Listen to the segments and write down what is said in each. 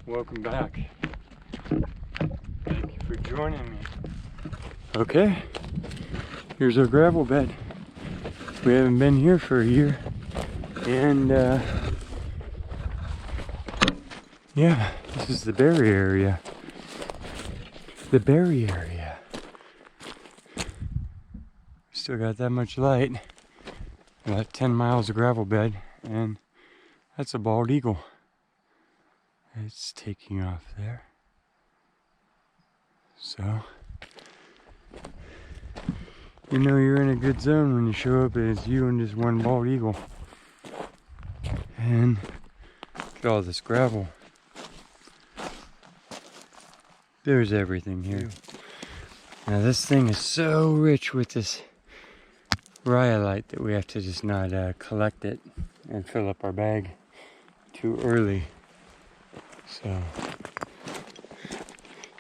Welcome back. Thank you for joining me. Okay, here's our gravel bed. We haven't been here for a year, and yeah, this is the berry area. The berry area. Still got that much light. About 10 miles of gravel bed, and that's a bald eagle. It's taking off there. So, you know you're in a good zone when you show up as you and just one bald eagle. And look at all this gravel. There's everything here. Now this thing is so rich with this rhyolite that we have to just not collect it and fill up our bag too early. So,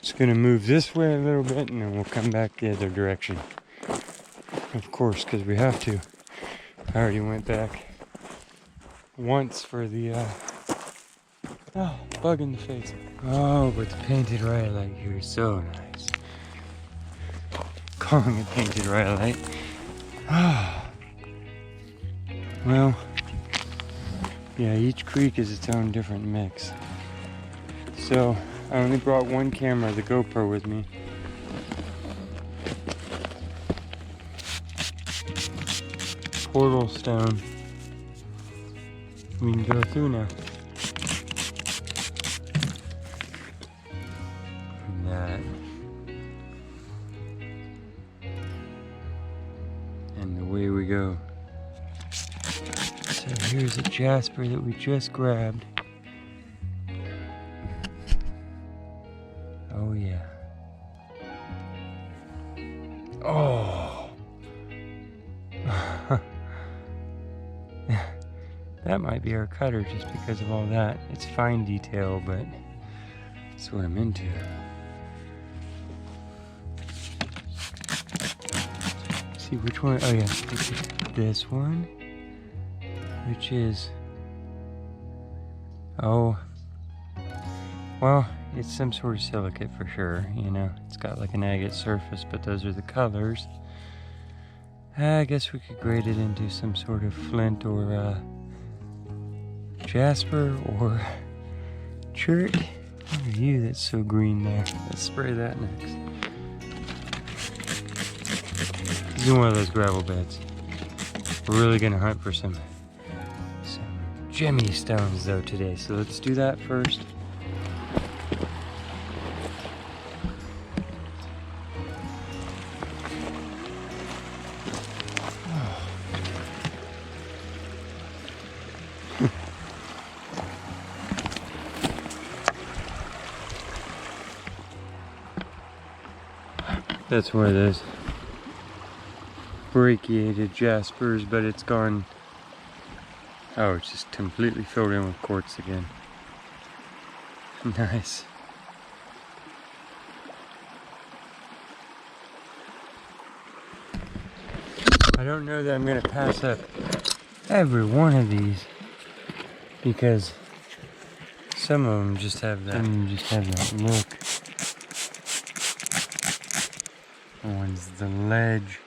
just gonna move this way a little bit and then we'll come back the other direction. Of course, because we have to. I already went back once for the, oh, bug in the face. Oh, but the painted rhyolite here is so nice. Calling it painted rhyolite. Ah. Well, yeah, each creek is its own different mix. So, I only brought one camera, the GoPro, with me. Portal stone. We can go through now. And that. And away we go. So here's a jasper that we just grabbed. Oh yeah. Oh. That might be our cutter just because of all that. It's fine detail, but that's what I'm into. Let's see which one. Oh yeah, this one, which is, oh, well, it's some sort of silicate for sure, you know. It's got like an agate surface, but those are the colors. I guess we could grade it into some sort of flint or jasper or chert. What are you that's so green there? Let's spray that next. This is one of those gravel beds. We're really gonna hunt for some gemmy stones though today, so let's do that first. That's one of those brachiated jaspers, but it's gone. Oh, it's just completely filled in with quartz again. Nice. I don't know that I'm going to pass up every one of these because some of them just have that. Look. One's the ledge.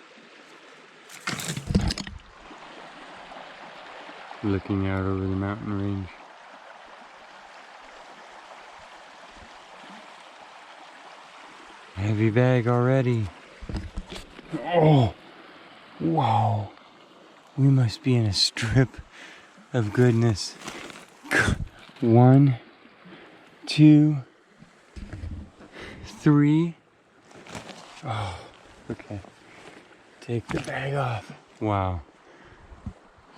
Looking out over the mountain range. Heavy bag already. Oh, wow. We must be in a strip of goodness. 1, 2, 3. Oh, okay. Take the bag off. Wow.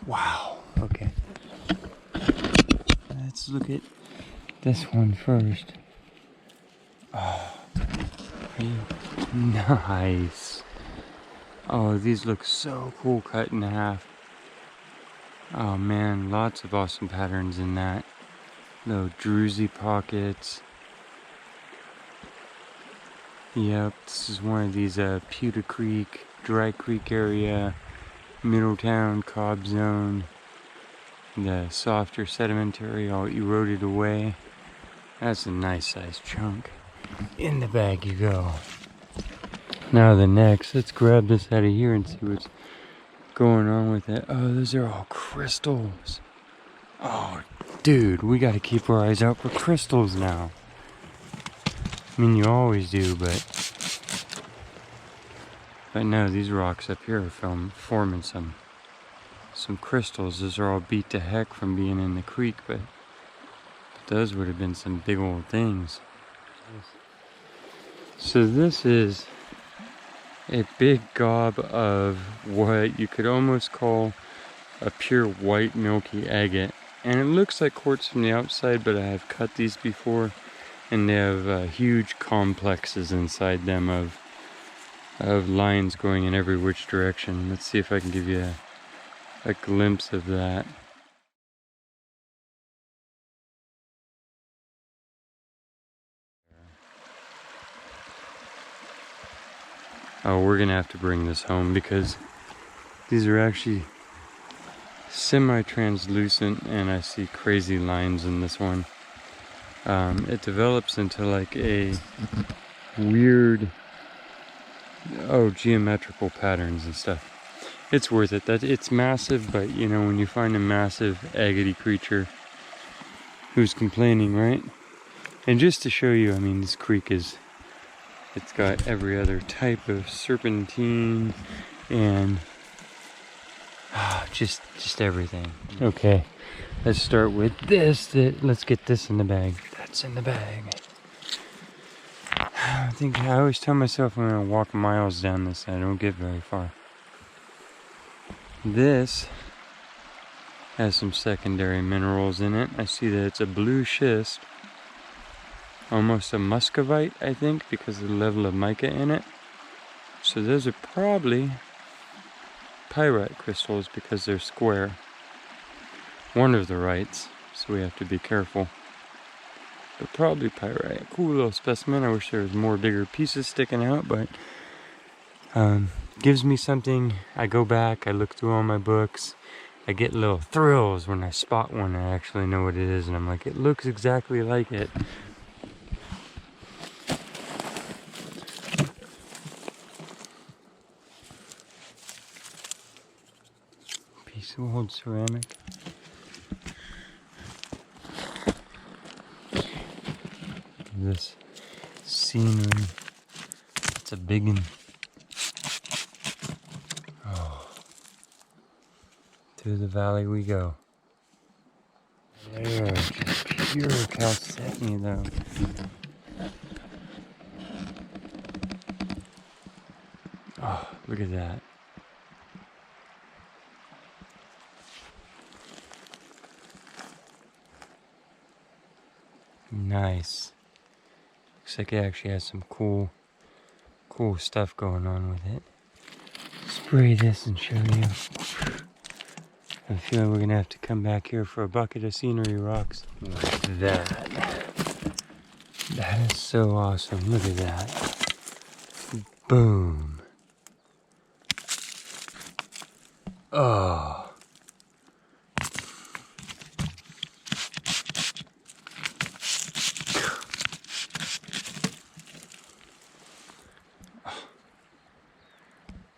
Wow. Okay. Let's look at this one first. Oh, Nice. Oh, these look so cool cut in half. Oh man, lots of awesome patterns in that. Little druzy pockets. Yep, this is one of these Pewter Creek, Dry Creek area, Middletown, Cobb Zone. The softer sedimentary all eroded away. That's a nice sized chunk. In the bag you go. Now the next, let's grab this out of here and see what's going on with it. Oh, those are all crystals. Oh, dude, we gotta keep our eyes out for crystals now. I mean, you always do, but no, these rocks up here are forming some crystals. Those are all beat to heck from being in the creek, but those would have been some big old things. So this is a big gob of what you could almost call a pure white milky agate. And it looks like quartz from the outside, but I have cut these before, and they have huge complexes inside them of lines going in every which direction. Let's see if I can give you a glimpse of that. Oh, we're gonna have to bring this home because these are actually semi-translucent and I see crazy lines in this one. It develops into like a weird, geometrical patterns and stuff. It's worth it. It's massive, but you know, when you find a massive agate creature, who's complaining, right? And just to show you, I mean, this creek it's got every other type of serpentine and just everything. Okay, let's start with this. Let's get this in the bag. That's in the bag. I always tell myself I'm gonna walk miles down this and I don't get very far. This has some secondary minerals in it. I see that it's a blue schist. Almost a muscovite, I think, because of the level of mica in it. So those are probably pyrite crystals because they're square. One of the rights, so we have to be careful. But probably pyrite. Cool little specimen. I wish there was more bigger pieces sticking out, but gives me something. I go back, I look through all my books. I get little thrills when I spot one and I actually know what it is, and I'm like, it looks exactly like it. Piece of old ceramic. This scenery. It's a big one. Oh. Through the valley we go. There, just pure chalcedony though. Oh, look at that. Nice. Looks like it actually has some cool stuff going on with it. Spray this and show you. I feel like we're gonna have to come back here for a bucket of scenery rocks. Like that. That is so awesome. Look at that. Boom. Oh.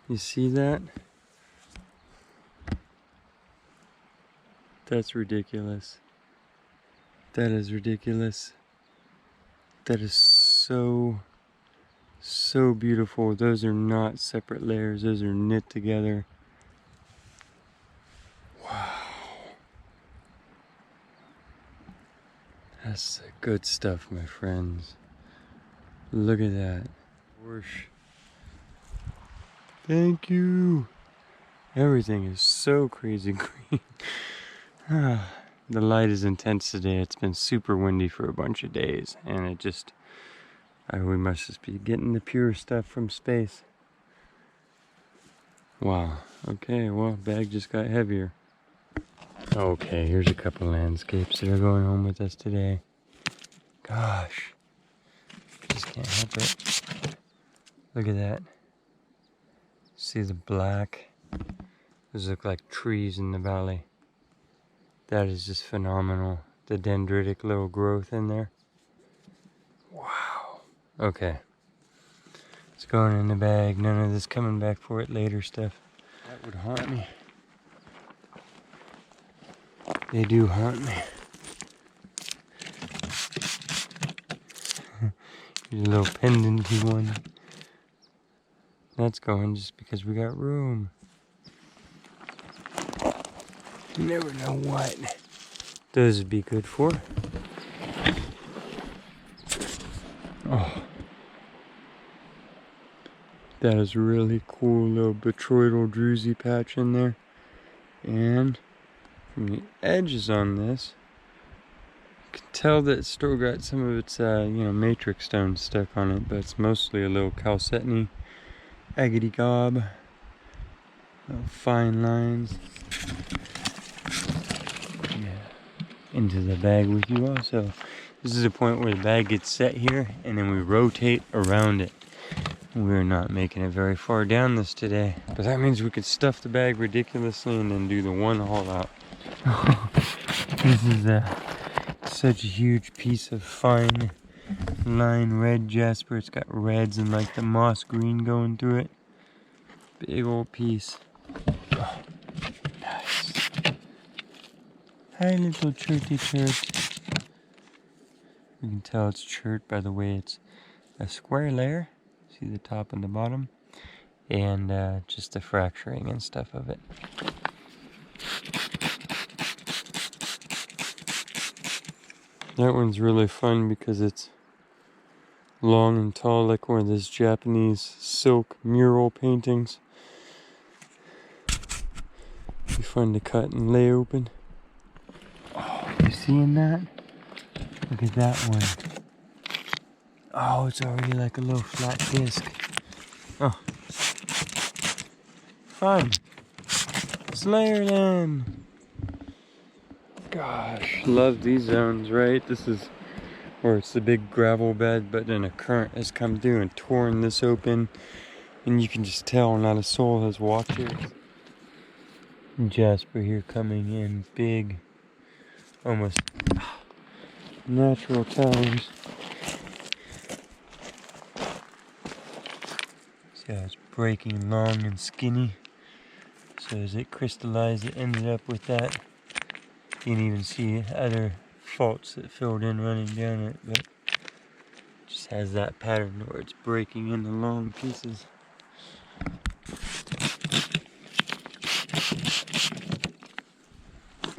You see that? That's ridiculous. That is ridiculous. That is so beautiful. Those are not separate layers. Those are knit together. Wow. That's the good stuff, my friends. Look at that. Whoosh. Thank you. Everything is so crazy green. The light is intense today. It's been super windy for a bunch of days, and it just We must just be getting the pure stuff from space. Wow. Okay, well, bag just got heavier. Okay, here's a couple landscapes that are going on with us today. Gosh. Just can't help it. Look at that. See the black? Those look like trees in the valley. That is just phenomenal. The dendritic little growth in there. Wow. Okay. It's going in the bag. None of this coming back for it later stuff. That would haunt me. They do haunt me. Here's a little pendenty one. That's going just because we got room. You never know what those would be good for. Oh. That is really cool little botryoidal druzy patch in there. And from the edges on this, you can tell that it's still got some of its, matrix stone stuck on it, but it's mostly a little chalcedony, agate gob, little fine lines. Yeah, into the bag with you also. This is a point where the bag gets set here, and then we rotate around it. We're not making it very far down this today, but that means we could stuff the bag ridiculously and then do the one haul out. This is such a huge piece of fine line red jasper. It's got reds and like the moss green going through it. Big old piece. Oh, nice. Hi, little chirty chirp. You can tell it's chert by the way it's a square layer. See the top and the bottom, and just the fracturing and stuff of it. That one's really fun because it's long and tall, like one of those Japanese silk mural paintings. Be fun to cut and lay open. Oh, you seeing that? Look at that one. Oh, it's already like a little flat disc. Oh. Fun. Slayer them. Gosh, love these zones, right? This is where it's the big gravel bed, but then a current has come through and torn this open. And you can just tell not a soul has walked here. Jasper here coming in big, almost natural towers. See how it's breaking long and skinny. So as it crystallized, it ended up with that. You can even see other faults that filled in running down it, but it just has that pattern where it's breaking into long pieces.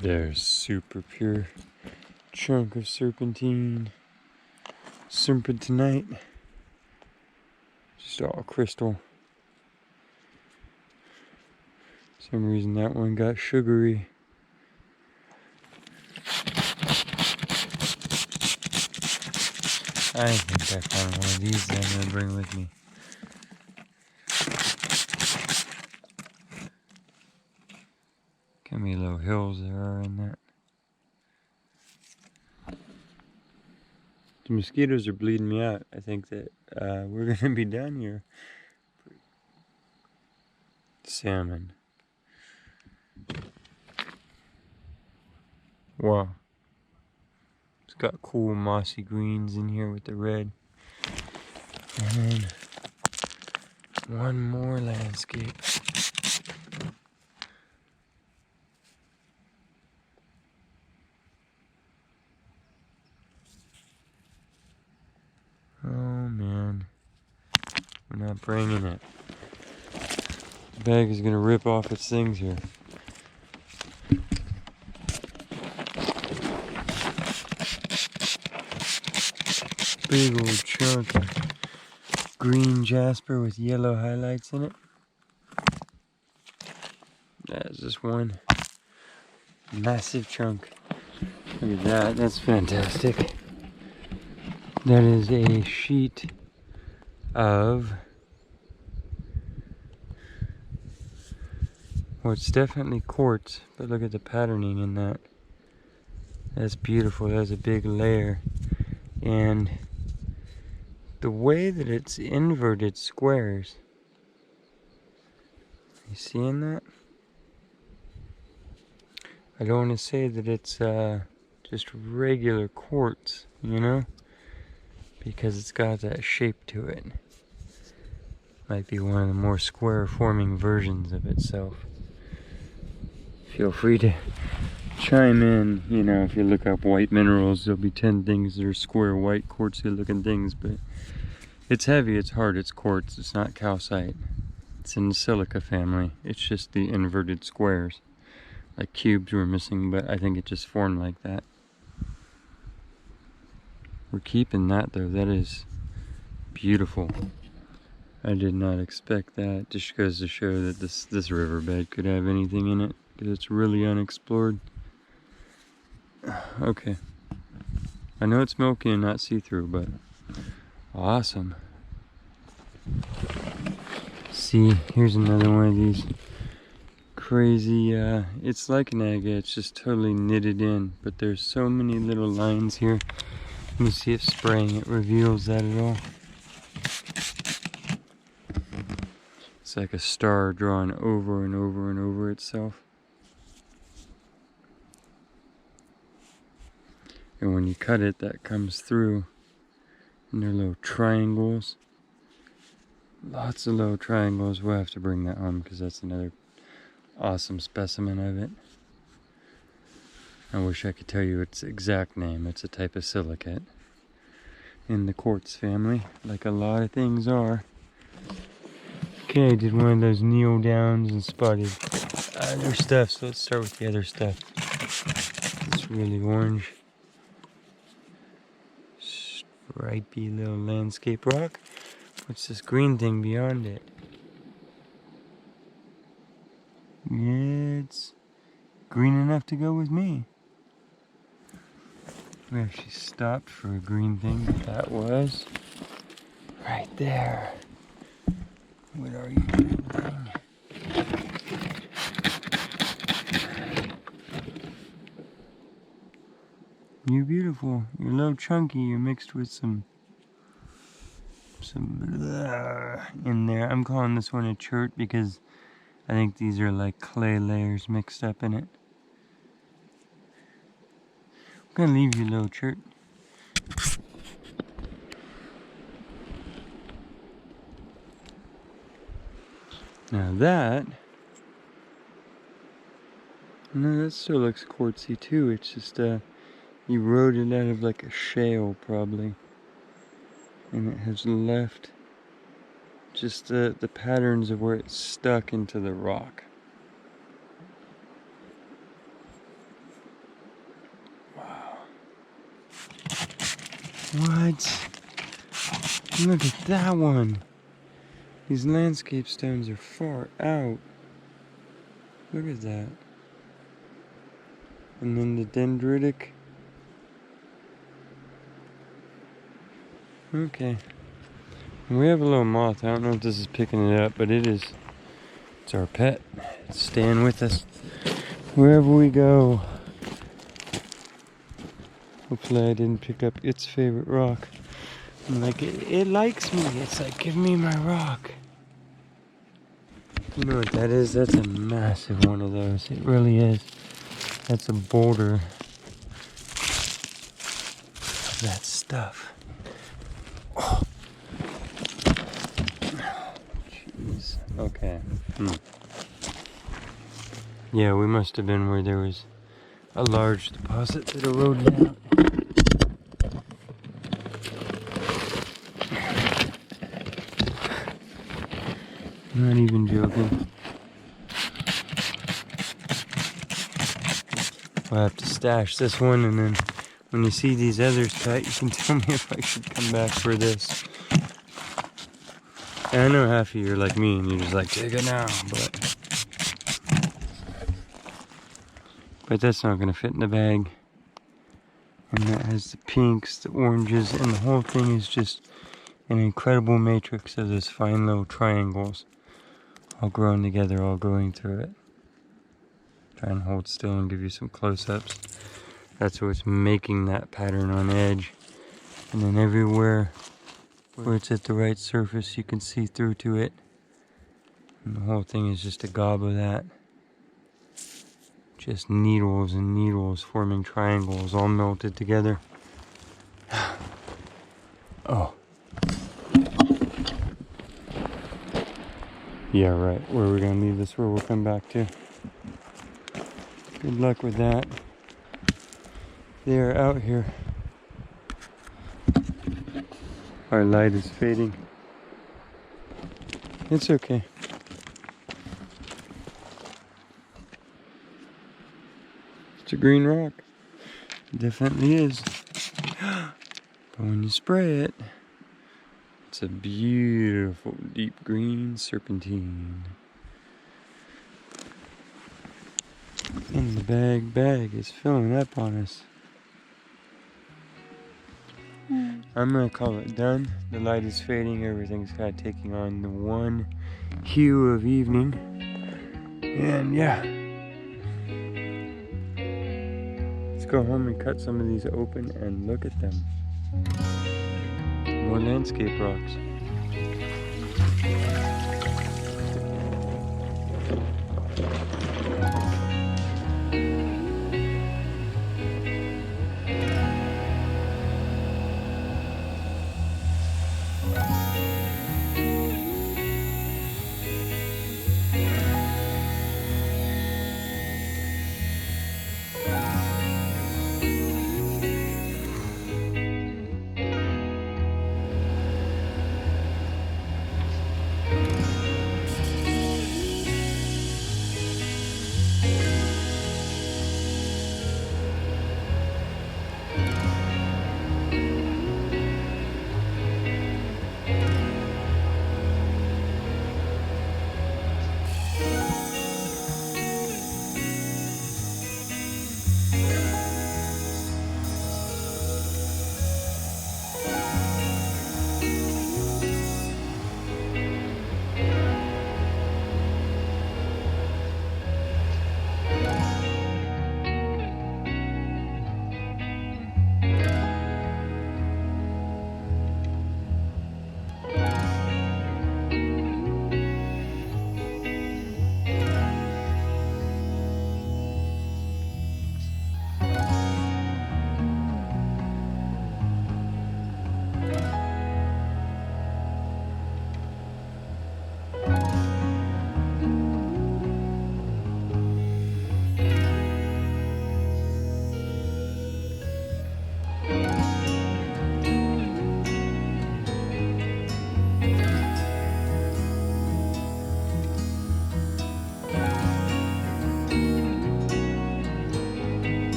There's super pure chunk of serpentinite. Just all crystal. For some reason that one got sugary. I think I found one of these that I'm gonna bring with me. How many little hills there are in that. The mosquitoes are bleeding me out. I think that we're gonna be done here. Salmon. Wow. It's got cool mossy greens in here with the red. And then one more landscape. Oh man. We're not bringing it. The bag is gonna rip off its things here. Big old chunk of green jasper with yellow highlights in it. That's just one massive chunk. Look at that, that's fantastic. That is a sheet of, well, it's definitely quartz, but look at the patterning in that. That's beautiful. That's a big layer. And the way that it's inverted squares, you seeing that? I don't want to say that it's just regular quartz, you know, because it's got that shape to it. Might be one of the more square forming versions of itself. Feel free to chime in, you know, if you look up white minerals, there'll be 10 things that are square, white, quartzy looking things, but it's heavy, it's hard, it's quartz, it's not calcite. It's in the silica family. It's just the inverted squares. Like cubes were missing, but I think it just formed like that. We're keeping that though. That is beautiful. I did not expect that. Just goes to show that this riverbed could have anything in it, because it's really unexplored. Okay. I know it's milky and not see-through, but awesome. See, here's another one of these crazy, it's like an agate, it's just totally knitted in, but there's so many little lines here. Let me see if spraying it reveals that at all. It's like a star drawn over and over and over itself. And when you cut it, that comes through, and they're little triangles. Lots of little triangles. We'll have to bring that home because that's another awesome specimen of it. I wish I could tell you its exact name. It's a type of silicate in the quartz family, like a lot of things are. Okay, I did one of those kneel downs and spotted other stuff, so let's start with the other stuff. It's really orange. Stripey little landscape rock. What's this green thing beyond it? It's green enough to go with me. We actually stopped for a green thing, but that was right there. What are you doing? You're beautiful. You're a little chunky. You're mixed with some in there. I'm calling this one a chert because I think these are like clay layers mixed up in it. I'm gonna leave you, little chert. Now that, no, that still looks quartzy too. It's just eroded out of like a shale probably, and it has left just the patterns of where it's stuck into the rock. Wow. What? Look at that one. These landscape stones are far out. Look at that. And then the dendritic. Okay. And we have a little moth. I don't know if this is picking it up, but it's our pet. It's staying with us wherever we go. Hopefully I didn't pick up its favorite rock. I'm like, it likes me. It's like, give me my rock. You know what that is? That's a massive one of those. It really is. That's a boulder of that stuff. Oh. Jeez. Okay. Yeah, we must have been where there was a large deposit that eroded out. Not even joking. I'll have to stash this one, and then when you see these others cut, you can tell me if I should come back for this. And I know half of you are like me, and you're just like, take it now, but that's not gonna fit in the bag. And that has the pinks, the oranges, and the whole thing is just an incredible matrix of those fine little triangles all growing together, all going through it. Try and hold still and give you some close-ups. That's what's making that pattern on edge. And then everywhere where it's at the right surface, you can see through to it. And the whole thing is just a gob of that. Just needles and needles forming triangles all melted together. Oh. Yeah, right. Where we're going to leave this, where we'll come back to. Good luck with that. They are out here. Our light is fading. It's okay. It's a green rock. It definitely is. But when you spray it, it's a beautiful deep green serpentine. And the bag is filling up on us. I'm gonna call it done. The light is fading, everything's kind of taking on the one hue of evening. And yeah. Let's go home and cut some of these open and look at them. More landscape rocks.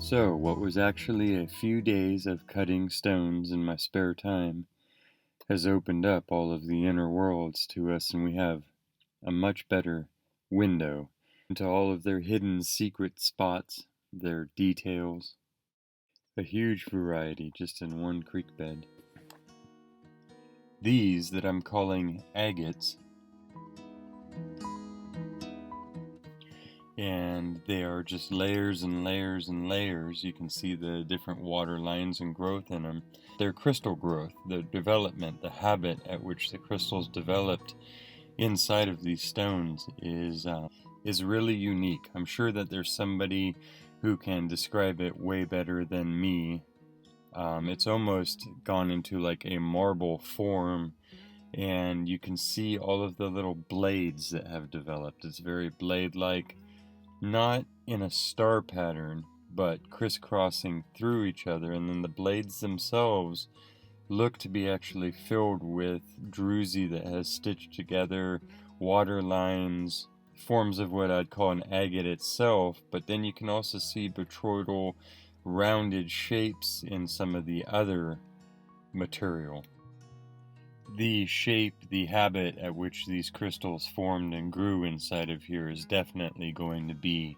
So, what was actually a few days of cutting stones in my spare time has opened up all of the inner worlds to us, and we have a much better window into all of their hidden secret spots, their details. A huge variety just in one creek bed. These that I'm calling agates, and they are just layers and layers and layers. You can see the different water lines and growth in them. Their crystal growth, the development, the habit at which the crystals developed inside of these stones is really unique. I'm sure that there's somebody who can describe it way better than me. It's almost gone into like a marble form, and you can see all of the little blades that have developed. It's very blade-like, not in a star pattern, but crisscrossing through each other, and then the blades themselves look to be actually filled with druzy that has stitched together water lines, forms of what I'd call an agate itself, but then you can also see botryoidal rounded shapes in some of the other material. The shape, the habit at which these crystals formed and grew inside of here is definitely going to be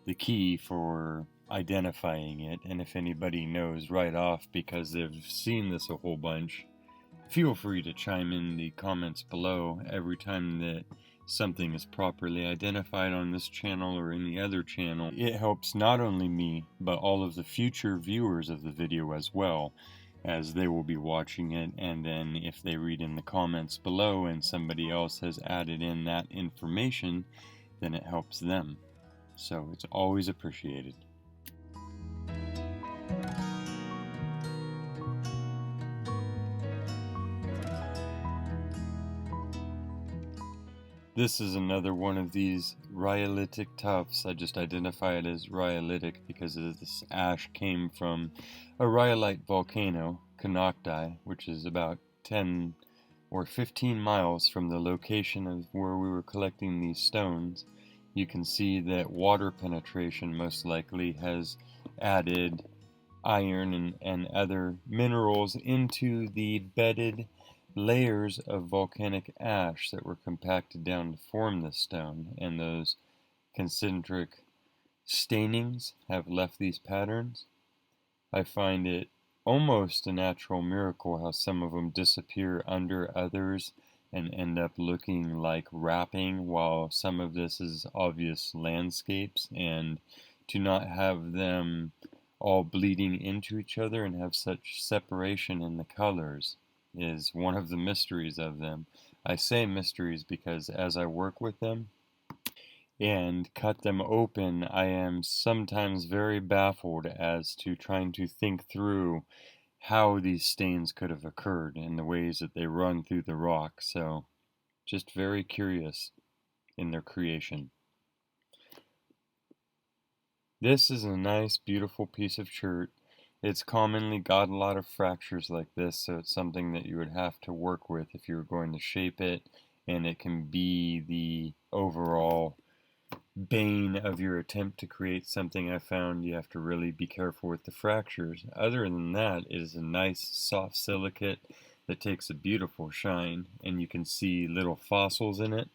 the key for identifying it. And if anybody knows right off because they've seen this a whole bunch, feel free to chime in the comments below every time that something is properly identified on this channel or any other channel. It helps not only me, but all of the future viewers of the video as well, as they will be watching it, and then if they read in the comments below and somebody else has added in that information, then it helps them. So it's always appreciated. This is another one of these rhyolitic tuffs. I just identify it as rhyolitic because this ash came from a rhyolite volcano, Canocti, which is about 10 or 15 miles from the location of where we were collecting these stones. You can see that water penetration most likely has added iron and other minerals into the bedded layers of volcanic ash that were compacted down to form this stone, and those concentric stainings have left these patterns. I find it almost a natural miracle how some of them disappear under others and end up looking like wrapping, while some of this is obvious landscapes, and to not have them all bleeding into each other and have such separation in the colors is one of the mysteries of them. I say mysteries because as I work with them and cut them open, I am sometimes very baffled as to trying to think through how these stains could have occurred and the ways that they run through the rock. So just very curious in their creation. This is a nice, beautiful piece of chert. It's commonly got a lot of fractures like this, so it's something that you would have to work with if you were going to shape it, and it can be the overall bane of your attempt to create something. I found you have to really be careful with the fractures. Other than that, it is a nice soft silicate that takes a beautiful shine, and you can see little fossils in it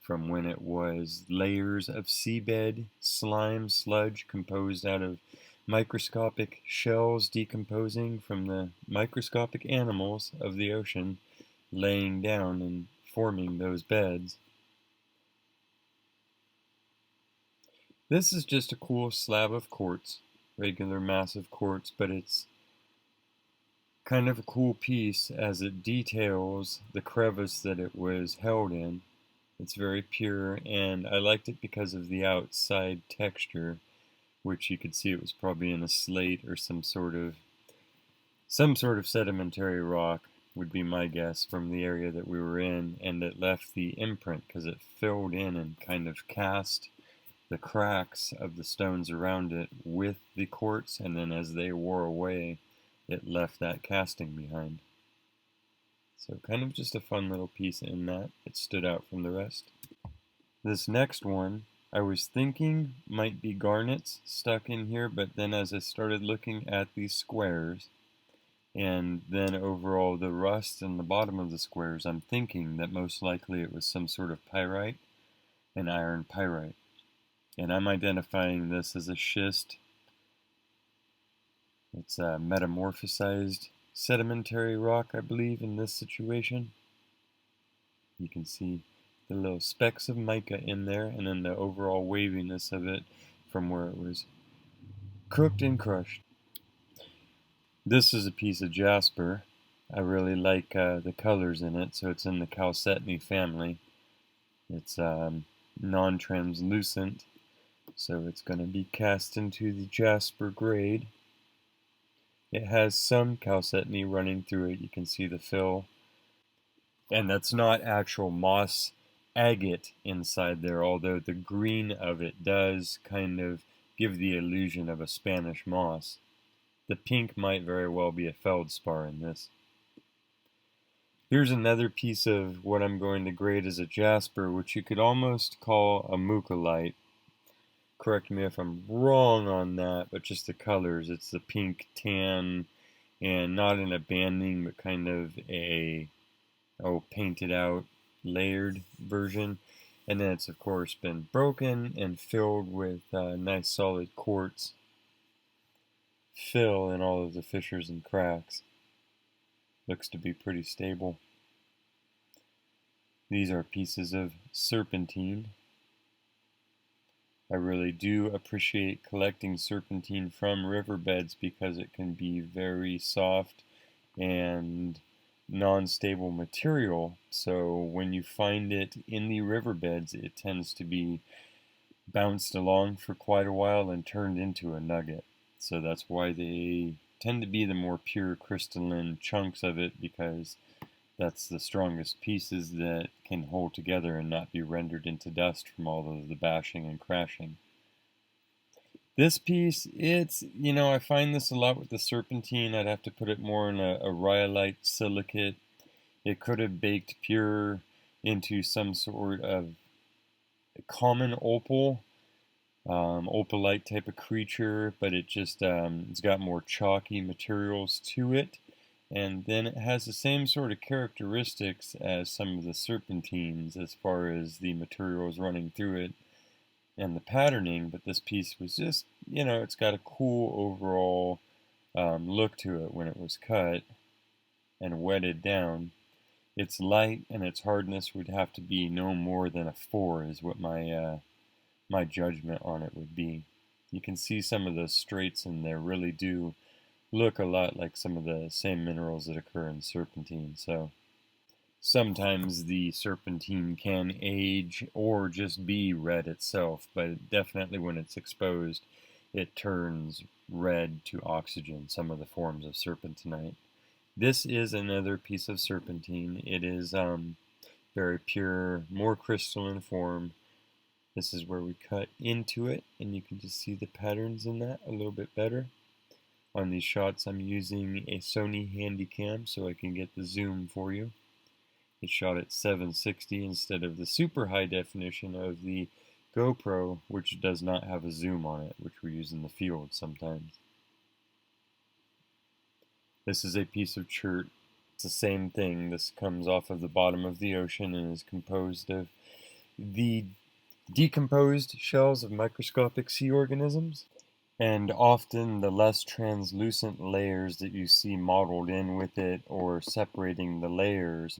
from when it was layers of seabed slime sludge composed out of microscopic shells decomposing from the microscopic animals of the ocean laying down and forming those beds. This is just a cool slab of quartz, regular massive quartz, but it's kind of a cool piece as it details the crevice that it was held in. It's very pure, and I liked it because of the outside texture, which you could see it was probably in a slate or some sort of sedimentary rock would be my guess from the area that we were in, and it left the imprint because it filled in and kind of cast the cracks of the stones around it with the quartz, and then as they wore away, it left that casting behind. So kind of just a fun little piece in that it stood out from the rest. This next one I was thinking might be garnets stuck in here, but then as I started looking at these squares, and then overall the rust in the bottom of the squares, I'm thinking that most likely it was some sort of pyrite, an iron pyrite. And I'm identifying this as a schist. It's a metamorphosized sedimentary rock, I believe, in this situation. You can see the little specks of mica in there, and then the overall waviness of it from where it was cooked and crushed. This is a piece of jasper. I really like the colors in it, so it's in the chalcedony family. It's non-translucent, so it's going to be cast into the jasper grade. It has some chalcedony running through it. You can see the fill. And that's not actual moss agate inside there, although the green of it does kind of give the illusion of a Spanish moss. The pink might very well be a feldspar in this. Here's another piece of what I'm going to grade as a jasper, which you could almost call a mucolite. Correct me if I'm wrong on that, but just the colors. It's the pink, tan, and not an banding, but kind of a painted out, layered version. And then it's of course been broken and filled with nice solid quartz fill in all of the fissures and cracks. Looks to be pretty stable. These are pieces of serpentine. I really do appreciate collecting serpentine from riverbeds because it can be very soft and non-stable material, so when you find it in the riverbeds it tends to be bounced along for quite a while and turned into a nugget. So that's why they tend to be the more pure crystalline chunks of it, because that's the strongest pieces that can hold together and not be rendered into dust from all of the bashing and crashing. This piece, it's, I find this a lot with the serpentine. I'd have to put it more in a rhyolite silicate. It could have baked pure into some sort of common opal, opalite type of creature, but it just, it's got more chalky materials to it. And then it has the same sort of characteristics as some of the serpentines as far as the materials running through it and the patterning, but this piece was just, it's got a cool overall look to it when it was cut and wetted down. It's light, and its hardness would have to be no more than a 4 is what my judgment on it would be. You can see some of those straights in there really do look a lot like some of the same minerals that occur in serpentine. So sometimes the serpentine can age or just be red itself, but definitely when it's exposed, it turns red to oxygen, some of the forms of serpentinite. This is another piece of serpentine. It is very pure, more crystalline form. This is where we cut into it, and you can just see the patterns in that a little bit better. On these shots, I'm using a Sony Handycam so I can get the zoom for you. It's shot at 760 instead of the super high definition of the GoPro, which does not have a zoom on it, which we use in the field sometimes. This is a piece of chert. It's the same thing. This comes off of the bottom of the ocean and is composed of the decomposed shells of microscopic sea organisms, and often the less translucent layers that you see modeled in with it or separating the layers.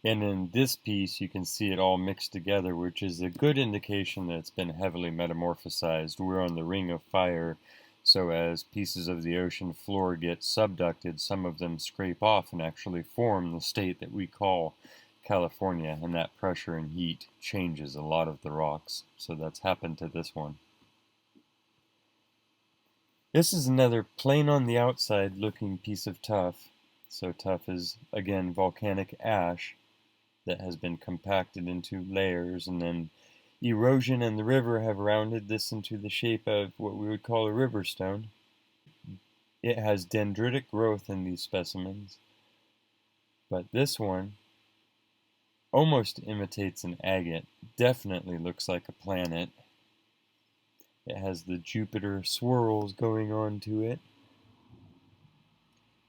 And in this piece, you can see it all mixed together, which is a good indication that it's been heavily metamorphosized. We're on the ring of fire, so as pieces of the ocean floor get subducted, some of them scrape off and actually form the state that we call California, and that pressure and heat changes a lot of the rocks. So that's happened to this one. This is another plain on the outside looking piece of tuff. So tuff is, again, volcanic ash that has been compacted into layers, and then erosion and the river have rounded this into the shape of what we would call a river stone. It has dendritic growth in these specimens, but this one almost imitates an agate, definitely looks like a planet. It has the Jupiter swirls going on to it.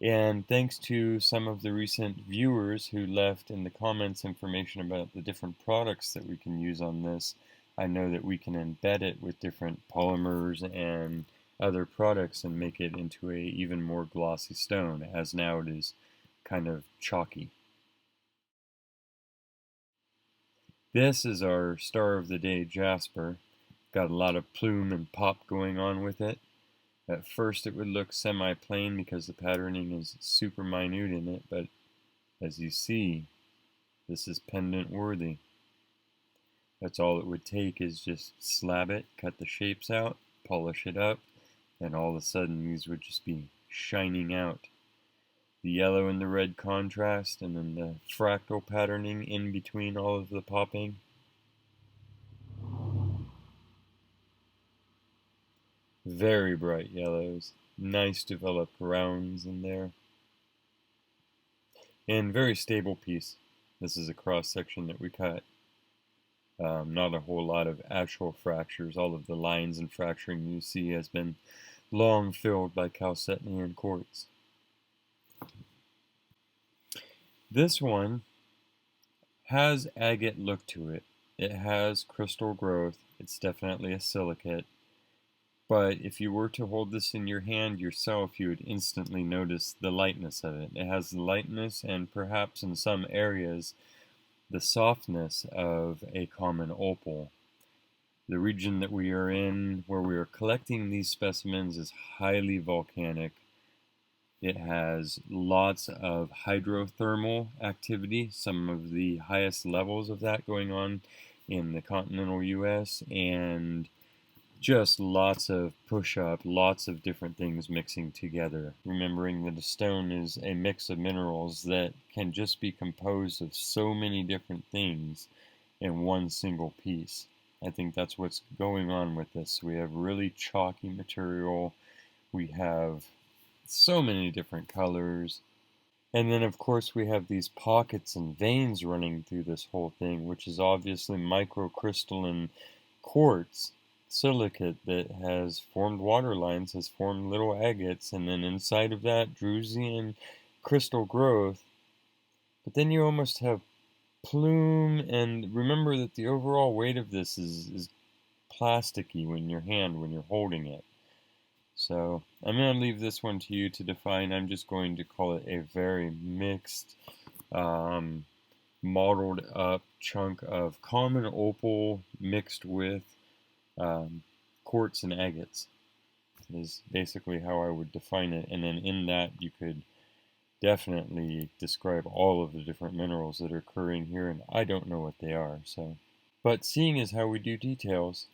And thanks to some of the recent viewers who left in the comments information about the different products that we can use on this, I know that we can embed it with different polymers and other products and make it into a even more glossy stone, as now it is kind of chalky. This is our star of the day jasper. Got a lot of plume and pop going on with it. At first it would look semi-plain because the patterning is super minute in it, but as you see, this is pendant worthy. That's all it would take, is just slab it, cut the shapes out, polish it up, and all of a sudden these would just be shining out. The yellow and the red contrast, and then the fractal patterning in between all of the popping. Very bright yellows, nice developed browns in there, and very stable piece. This is a cross section that we cut. Not a whole lot of actual fractures. All of the lines and fracturing you see has been long filled by chalcedony and quartz. This one has agate look to it. It has crystal growth. It's definitely a silicate. But if you were to hold this in your hand yourself, you would instantly notice the lightness of it. It has the lightness and perhaps in some areas the softness of a common opal. The region that we are in, where we are collecting these specimens, is highly volcanic. It has lots of hydrothermal activity, some of the highest levels of that going on in the continental US, and just lots of push-up, lots of different things mixing together. Remembering that a stone is a mix of minerals that can just be composed of so many different things in one single piece. I think that's what's going on with this. We have really chalky material. We have so many different colors. And then, of course, we have these pockets and veins running through this whole thing, which is obviously microcrystalline quartz silicate that has formed water lines, has formed little agates, and then inside of that, Drusian crystal growth. But then you almost have plume, and remember that the overall weight of this is plasticky when you're holding it. So I'm going to leave this one to you to define. I'm just going to call it a very mixed, modeled up chunk of common opal mixed with quartz and agates is basically how I would define it. And then in that you could definitely describe all of the different minerals that are occurring here, and I don't know what they are. So, but seeing as how we do details,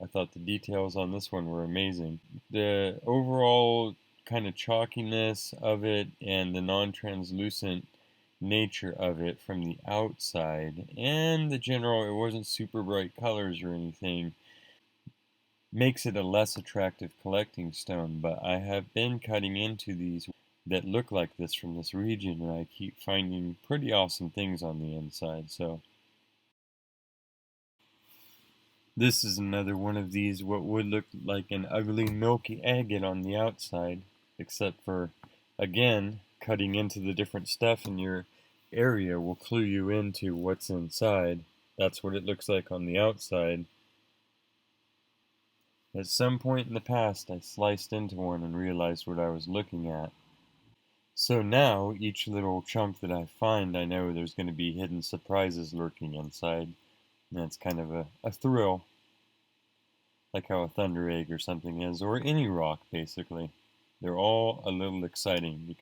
I thought the details on this one were amazing. The overall kind of chalkiness of it and the non-translucent nature of it from the outside, and the general, it wasn't super bright colors or anything, makes it a less attractive collecting stone. But I have been cutting into these that look like this from this region, and I keep finding pretty awesome things on the inside. So this is another one of these, what would look like an ugly milky agate on the outside, except for, again, cutting into the different stuff in your area will clue you into what's inside. That's what it looks like on the outside. At some point in the past, I sliced into one and realized what I was looking at. So now, each little chunk that I find, I know there's going to be hidden surprises lurking inside. And that's kind of a thrill. Like how a thunder egg or something is, or any rock, basically. They're all a little exciting.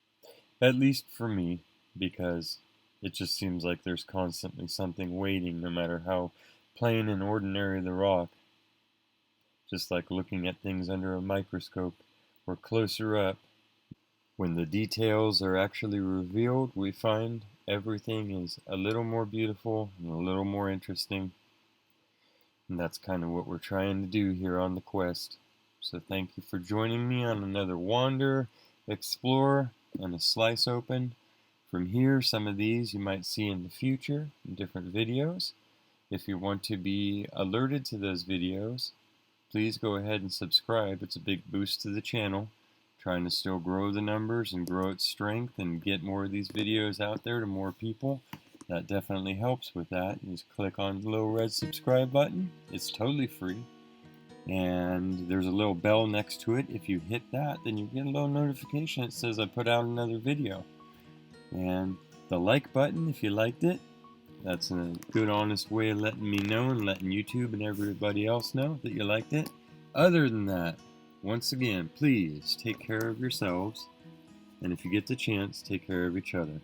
At least for me, because it just seems like there's constantly something waiting, no matter how plain and ordinary the rock. Just like looking at things under a microscope or closer up. When the details are actually revealed, we find everything is a little more beautiful and a little more interesting. And that's kind of what we're trying to do here on the quest. So thank you for joining me on another wander, explore, and a slice open From here, some of these you might see in the future in different videos. If you want to be alerted to those videos, please go ahead and subscribe. It's a big boost to the channel. Trying to still grow the numbers and grow its strength and get more of these videos out there to more people. That definitely helps with that. You just click on the little red subscribe button. It's totally free. And there's a little bell next to it. If you hit that, then you get a little notification that says I put out another video. And the like button, if you liked it, that's a good honest way of letting me know and letting YouTube and everybody else know that you liked it. Other than that, once again, please take care of yourselves, and if you get the chance, take care of each other.